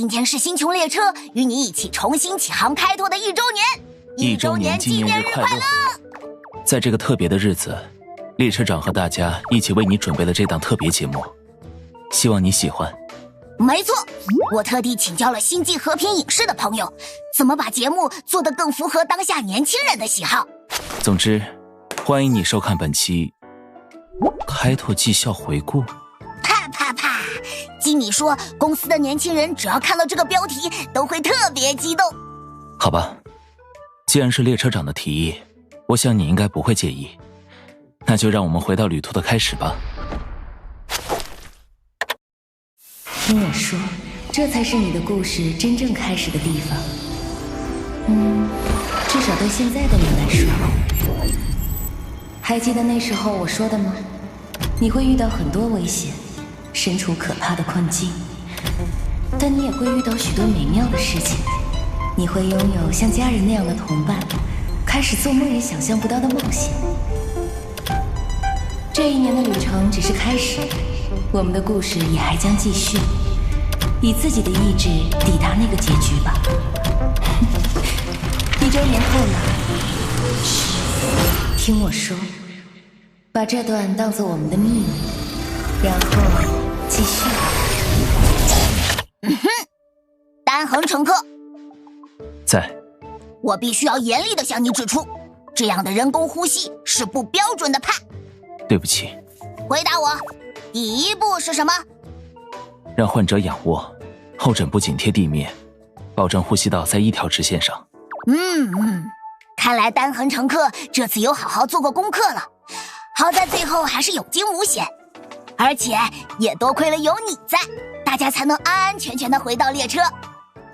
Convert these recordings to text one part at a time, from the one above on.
今天是星穹列车与你一起重新启航开拓的1周年，1周年纪念日快乐！在这个特别的日子，列车长和大家一起为你准备了这档特别节目，希望你喜欢。没错，我特地请教了星际和平影视的朋友，怎么把节目做得更符合当下年轻人的喜好。总之，欢迎你收看本期开拓绩效回顾。啪啪啪！吉米说，公司的年轻人只要看到这个标题，都会特别激动。好吧，既然是列车长的提议，我想你应该不会介意。那就让我们回到旅途的开始吧。听我说，这才是你的故事真正开始的地方。至少对现在的你来说。还记得那时候我说的吗？你会遇到很多危险，身处可怕的困境，但你也会遇到许多美妙的事情。你会拥有像家人那样的同伴，开始做梦也想象不到的冒险。这1年的旅程只是开始，我们的故事也还将继续。以自己的意志抵达那个结局吧。1周年后了，嘘，听我说，把这段当作我们的秘密，然后继续。单横乘客在。我必须要严厉地向你指出，这样的人工呼吸是不标准的帕。对不起。回答我，第一步是什么？让患者仰卧，后枕部紧贴地面，保证呼吸道在一条直线上。看来单横乘客这次有好好做过功课了，好在最后还是有惊无险，而且也多亏了有你在，大家才能安安全全地回到列车。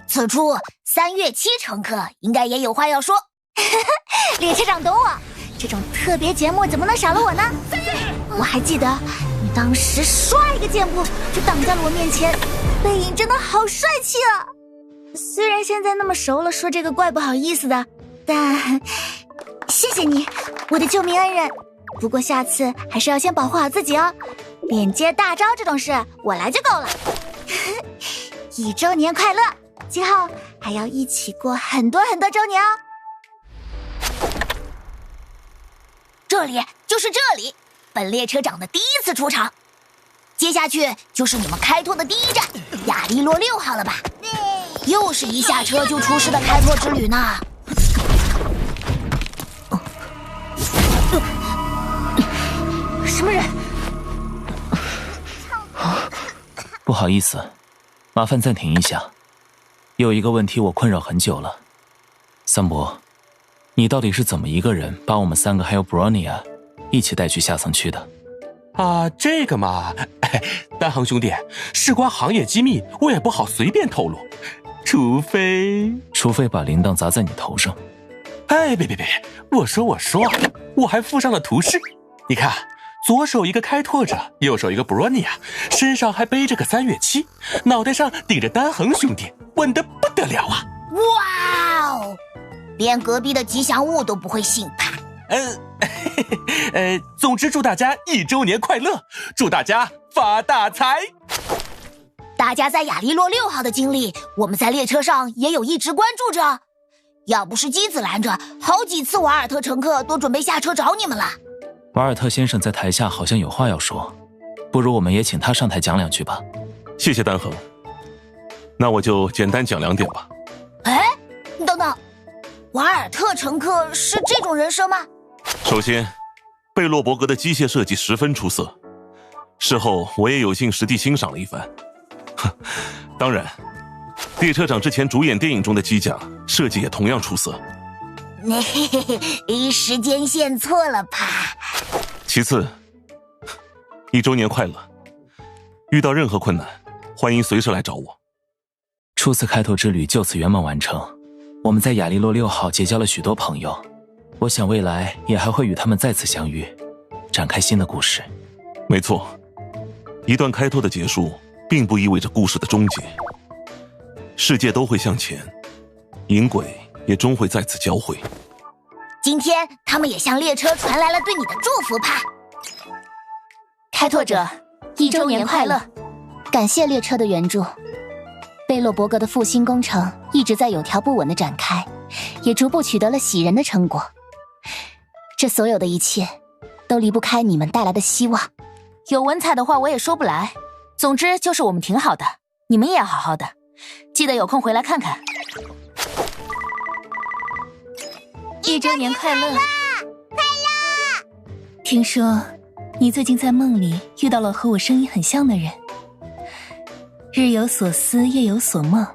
此处3月7乘客应该也有话要说。列车长懂我，这种特别节目怎么能少了我呢？我还记得你当时唰一个箭步就挡在了我面前，背影真的好帅气啊！虽然现在那么熟了，说这个怪不好意思的，但谢谢你，我的救命恩人。不过下次还是要先保护好自己哦。链接大招这种事我来就够了。1周年快乐，今后还要一起过很多很多周年哦。这里就是这里，本列车长的第1次出场。接下去就是你们开拓的第1站，亚利洛6号了吧？又是一下车就出事的开拓之旅呢。什么人？不好意思，麻烦暂停一下。有一个问题我困扰很久了，桑博，你到底是怎么一个人把我们3个还有 Bronia 一起带去下层区的？这个嘛，单行兄弟，事关行业机密，我也不好随便透露，除非把铃铛砸在你头上。别，我说，我还附上了图示，你看，左手一个开拓者，右手一个 Bronia， 身上还背着个3月7，脑袋上顶着单横兄弟，稳得不得了啊！哇哦，连隔壁的吉祥物都不会信怕。总之祝大家1周年快乐，祝大家发大财。大家在亚利洛6号的经历，我们在列车上也有一直关注着。要不是机子拦着，好几次瓦尔特乘客都准备下车找你们了。瓦尔特先生在台下好像有话要说，不如我们也请他上台讲2句吧。谢谢单横，那我就简单讲2点吧。你等等，瓦尔特乘客是这种人设吗？首先，贝洛伯格的机械设计十分出色，事后我也有幸实地欣赏了一番。当然，列车长之前主演电影中的机甲设计也同样出色。时间线错了吧？其次，1周年快乐，遇到任何困难，欢迎随时来找我。初次开拓之旅就此圆满完成，我们在亚利洛6号结交了许多朋友，我想未来也还会与他们再次相遇，展开新的故事。没错，一段开拓的结束并不意味着故事的终结，世界都会向前，银轨也终会再次交汇。今天他们也向列车传来了对你的祝福帕。开拓者，1周年快乐！感谢列车的援助。贝洛伯格的复兴工程一直在有条不紊地展开，也逐步取得了喜人的成果。这所有的一切都离不开你们带来的希望。有文采的话我也说不来，总之就是我们挺好的，你们也要好好的，记得有空回来看看。1周年快乐！听说你最近在梦里遇到了和我声音很像的人，日有所思夜有所梦，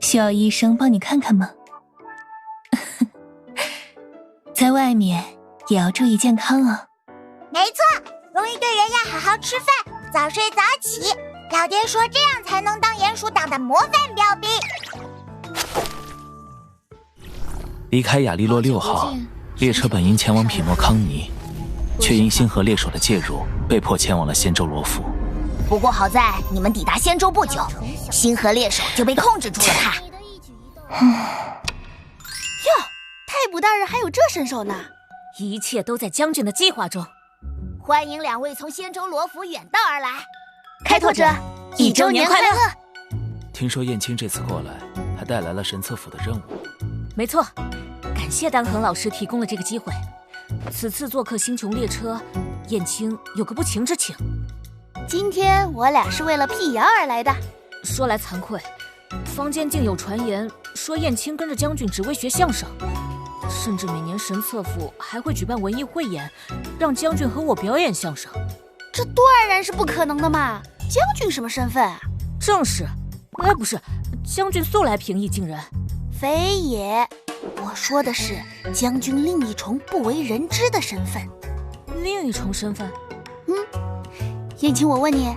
需要医生帮你看看吗？在外面也要注意健康哦。没错，龙一队员要好好吃饭，早睡早起。老爹说这样才能当鼹鼠党的模范标兵。离开亚利洛6号，列车本应前往匹诺康尼，却因星河猎手的介入，被迫前往了仙州罗浮。不过好在你们抵达仙州不久，星河猎手就被控制住了他。哟，太卜大人还有这身手呢！一切都在将军的计划中。欢迎2位从仙州罗浮远道而来，开拓者1周年快乐！听说燕青这次过来，还带来了神策府的任务。没错，感谢丹恒老师提供了这个机会。此次做客星穹列车，燕青有个不情之请。今天我俩是为了辟谣而来的。说来惭愧，坊间竟有传言说燕青跟着将军只为学相声，甚至每年神策府还会举办文艺汇演，让将军和我表演相声。这断然是不可能的嘛！将军什么身份啊？正是，不是，将军素来平易近人。非也，我说的是将军另一重不为人知的身份。另一重身份？燕青，我问你，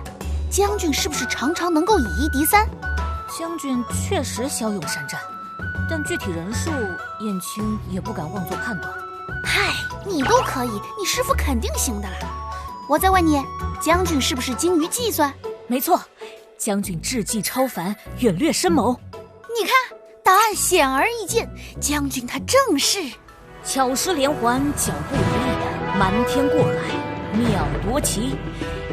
将军是不是常常能够以一敌3？将军确实骁勇善战，但具体人数，燕青也不敢妄作判断。嗨，你都可以，你师父肯定行的啦。我再问你，将军是不是精于计算？没错，将军智计超凡，远略深谋。你看，答案显而易见，将军他正是巧施连环，脚步如翼，瞒天过海，妙夺奇，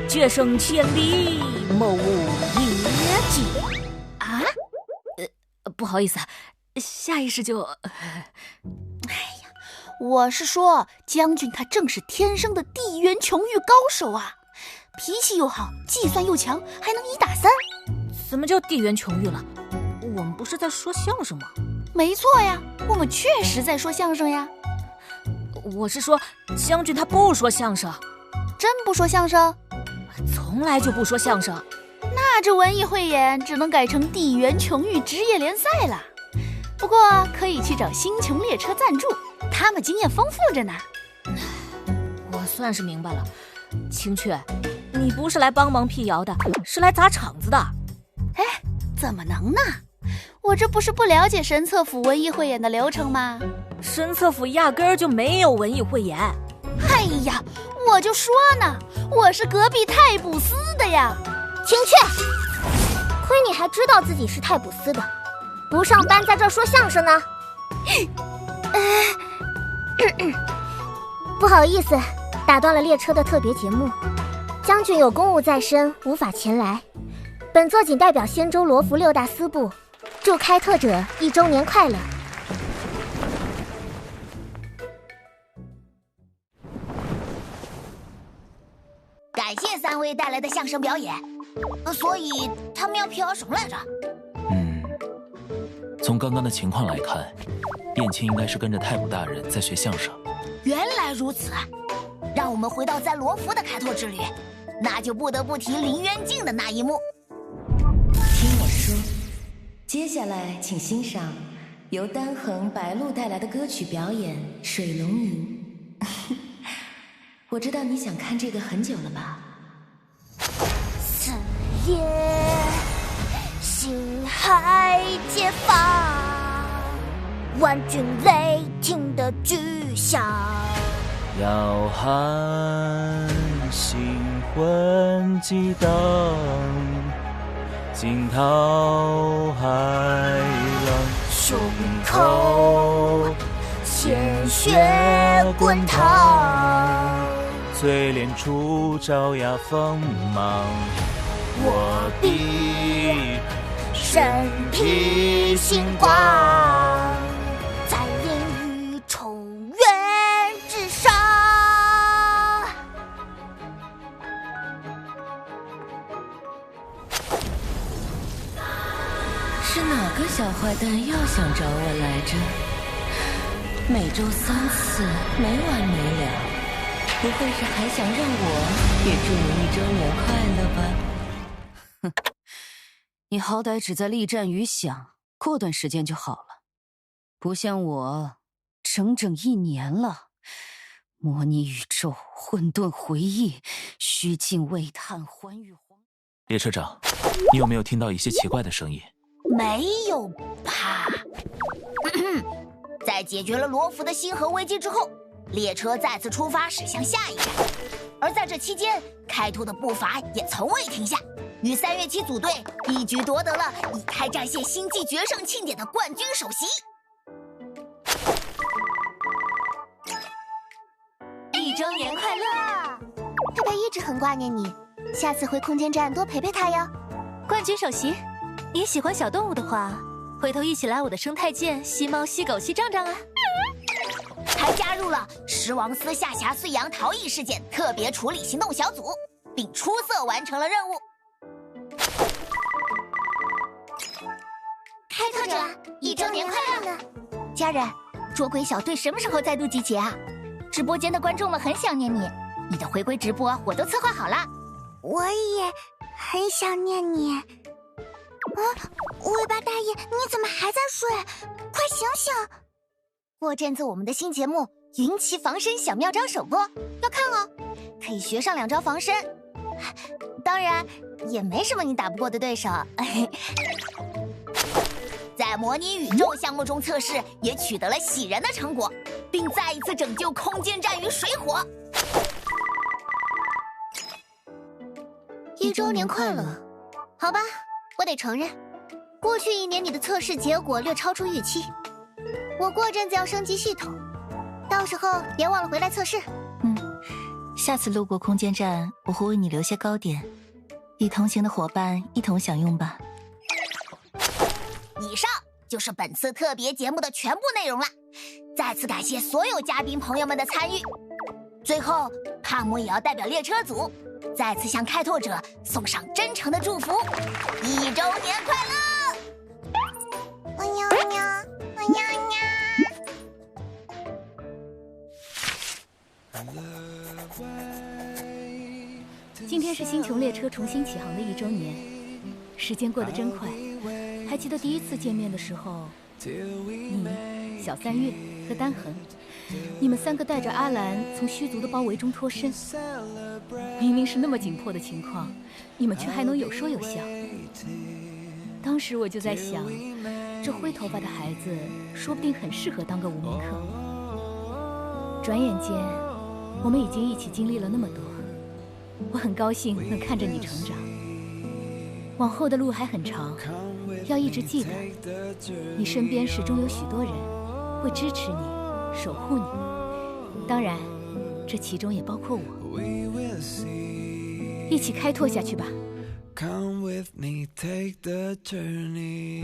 决胜千里，谋野计。啊？不好意思，下意识就……哎呀，我是说，将军他正是天生的地缘穹域高手啊，脾气又好，计算又强，还能1打3。什么叫地缘穹域了？我们不是在说相声吗？没错呀，我们确实在说相声呀。我是说，将军他不说相声。真不说相声？从来就不说相声。那这文艺汇演只能改成地缘穹域职业联赛了。不过可以去找星穹列车赞助，他们经验丰富着呢。我算是明白了，青雀，你不是来帮忙辟谣的，是来砸场子的。哎，怎么能呢？我这不是不了解神策府文艺汇演的流程吗？神策府压根儿就没有文艺汇演。哎呀，我就说呢，我是隔壁太卜司的呀。青雀，亏你还知道自己是太卜司的，不上班在这儿说相声呢。不好意思，打断了列车的特别节目，将军有公务在身，无法前来。本座仅代表仙州罗浮6大司部，祝开拓者1周年快乐。感谢3位带来的相声表演。所以他们要辟谣什么来着？从刚刚的情况来看，燕青应该是跟着太卜大人在学相声。原来如此，让我们回到在罗浮的开拓之旅，那就不得不提林渊镜的那一幕。听我说，接下来请欣赏由丹恒白鹿带来的歌曲表演《水龙吟》。我知道你想看这个很久了吧？此夜星海解放，万军雷霆的巨响，要喊星魂激荡，惊涛骇浪，胸口鲜血滚烫，淬炼出爪牙锋芒。我必身披星光，在炼狱重渊之上。是哪个小坏蛋又想找我来着？每周3次，没完没了。不会是还想让我也祝你1周年快乐吧？哼，你好歹只在力战余响，过段时间就好了，不像我，整整1年了。模拟宇宙、混沌回忆、虚境未探、环宇荒。列车长，你有没有听到一些奇怪的声音？没有吧？在解决了罗弗的星河危机之后，列车再次出发驶向下一站。而在这期间，开拓的步伐也从未停下，与3月7组队一举夺得了已开战线星际决胜庆典的冠军首席。1周年快乐！佩佩一直很挂念你，下次回空间站多陪陪他哟。冠军首席，你喜欢小动物的话，回头一起来我的生态界吸猫吸狗吸仗仗啊！还加入了狮王司下辖燧阳逃逸事件特别处理行动小组，并出色完成了任务。开拓者1周年快乐呢！家人，捉鬼小队什么时候再度集结啊？直播间的观众们很想念你，你的回归直播我都策划好了。我也很想念你。尾巴大爷，你怎么还在睡？快醒醒！过阵子我们的新节目《云奇防身小妙招》首播，要看哦，可以学上2招防身。当然，也没什么你打不过的对手。在模拟宇宙项目中测试，也取得了喜人的成果，并再一次拯救空间站于水火。1周年快乐！好吧，我得承认，过去1年你的测试结果略超出预期。我过阵子要升级系统，到时候别忘了回来测试。下次路过空间站，我会为你留下糕点，与同行的伙伴一同享用吧。以上就是本次特别节目的全部内容了，再次感谢所有嘉宾朋友们的参与。最后，帕姆也要代表列车组，再次向开拓者送上真诚的祝福，1周年快乐！我喵喵，我喵喵。今天是星穹列车重新起航的1周年，时间过得真快。还记得第1次见面的时候，你、小3月和丹恒，你们3个带着阿兰从虚族的包围中脱身。明明是那么紧迫的情况，你们却还能有说有笑。当时我就在想，这灰头发的孩子说不定很适合当个无名客。转眼间，我们已经一起经历了那么多，我很高兴能看着你成长。往后的路还很长，要一直记得，你身边始终有许多人会支持你、守护你。当然，这其中也包括我。一起开拓下去吧。Come with me, take the journey.